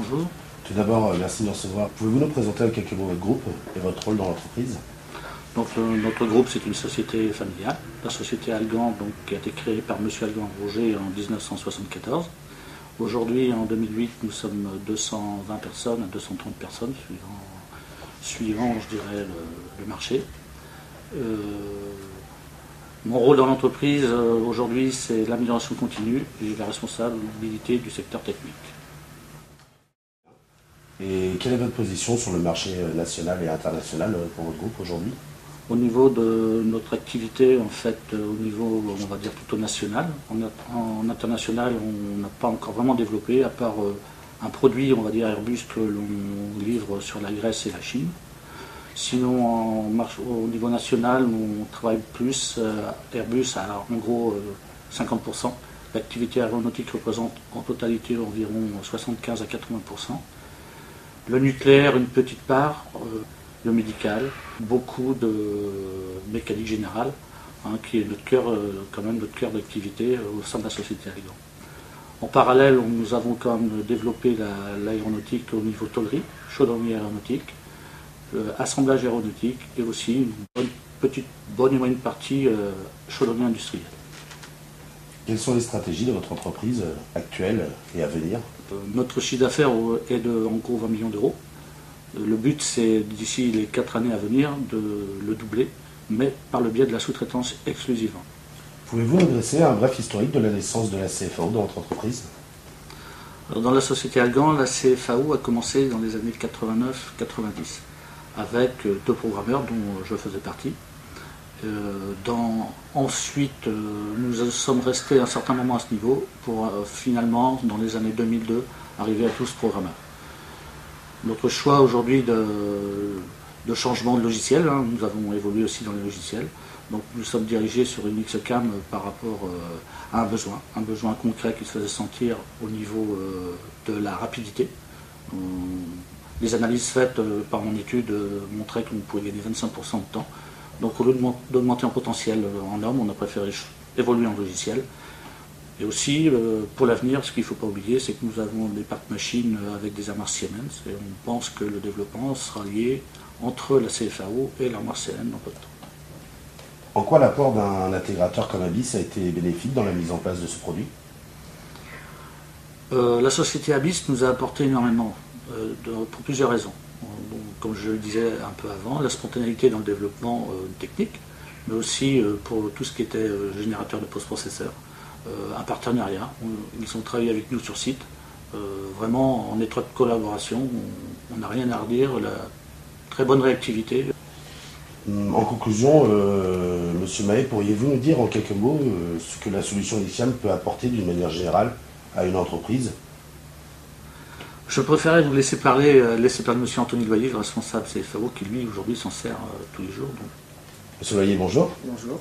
bonjour. Tout d'abord, merci de nous recevoir. Pouvez-vous nous présenter en quelques mots votre groupe et votre rôle dans l'entreprise? Donc, notre groupe, c'est une société familiale, la société Algan, donc, qui a été créée par M. Algan Roger en 1974. Aujourd'hui, en 2008, nous sommes 220 personnes à 230 personnes, suivant je dirais, le marché. Mon rôle dans l'entreprise, aujourd'hui, c'est l'amélioration continue et la responsabilité du secteur technique. Et quelle est votre position sur le marché national et international pour votre groupe aujourd'hui? Au niveau de notre activité, en fait, au niveau, on va dire, plutôt national. En international, on n'a pas encore vraiment développé, à part un produit, on va dire, Airbus, que l'on livre sur la Grèce et la Chine. Sinon, au niveau national, on travaille plus Airbus à en gros 50%. L'activité aéronautique représente en totalité environ 75 à 80%. Le nucléaire, une petite part, le médical, beaucoup de mécanique générale, qui est notre cœur, quand même notre cœur d'activité au sein de la société Algan. En parallèle, nous avons quand même développé l'aéronautique au niveau tôlerie, chaudronnerie aéronautique, assemblage aéronautique et aussi une bonne et moyenne partie chaudronnerie industrielle. Quelles sont les stratégies de votre entreprise actuelle et à venir? Notre chiffre d'affaires est de en gros 20 millions d'euros. Le but, c'est d'ici les 4 années à venir de le doubler, mais par le biais de la sous-traitance exclusive. Pouvez-vous nous dresser un bref historique de la naissance de la CFAO dans votre entreprise? Alors, dans la société Algan, la CFAO a commencé dans les années 89-90 avec 2 programmeurs dont je faisais partie. Ensuite, nous sommes restés un certain moment à ce niveau pour finalement, dans les années 2002, arriver à 12 programmeurs. Notre choix aujourd'hui de changement de logiciel, nous avons évolué aussi dans les logiciels, donc nous sommes dirigés sur une XCAM par rapport à un besoin concret qui se faisait sentir au niveau de la rapidité. Les analyses faites par mon étude montraient qu'on pouvait gagner 25% de temps. Donc au lieu d'augmenter en potentiel en hommes, on a préféré évoluer en logiciel. Et aussi, pour l'avenir, ce qu'il ne faut pas oublier, c'est que nous avons des parcs machines avec des armoires Siemens, et on pense que le développement sera lié entre la CFAO et l'armoire Siemens dans peu de temps. En quoi l'apport d'un intégrateur comme Abyss a été bénéfique dans la mise en place de ce produit? La société Abyss nous a apporté énormément, pour plusieurs raisons. Donc, comme je le disais un peu avant, la spontanéité dans le développement technique, mais aussi pour tout ce qui était générateur de post-processeurs, un partenariat. Ils ont travaillé avec nous sur site, vraiment en étroite collaboration. On n'a rien à redire, la très bonne réactivité. En conclusion, Monsieur Mahé, pourriez-vous nous dire en quelques mots ce que la solution initiale peut apporter d'une manière générale à une entreprise? Je préférais vous laisser parler M. Anthony Loyer, le responsable CFAO, qui lui aujourd'hui s'en sert tous les jours. Donc. Monsieur Loyer, bonjour. Bonjour.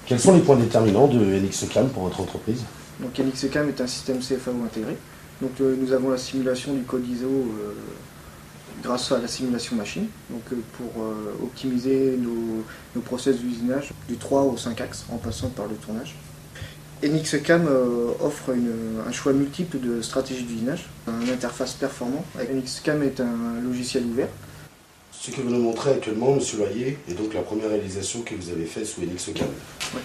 Quels sont les points déterminants de NXCAM pour votre entreprise? Donc NXCAM est un système CFAO intégré. Donc nous avons la simulation du code ISO grâce à la simulation machine, donc pour optimiser nos process d'usinage du 3 au 5 axes en passant par le tournage. NXCAM offre un choix multiple de stratégies d'usinage, une interface performante. NXCAM est un logiciel ouvert. Ce que vous nous montrez actuellement, Monsieur Loyer, est donc la première réalisation que vous avez faite sous NXCAM. Oui.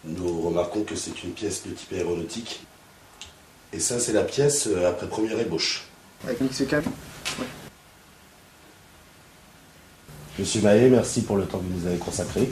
Nous remarquons que c'est une pièce de type aéronautique. Et ça, c'est la pièce après première ébauche. Avec NXCAM, oui. Monsieur Mahé, merci pour le temps que vous nous avez consacré.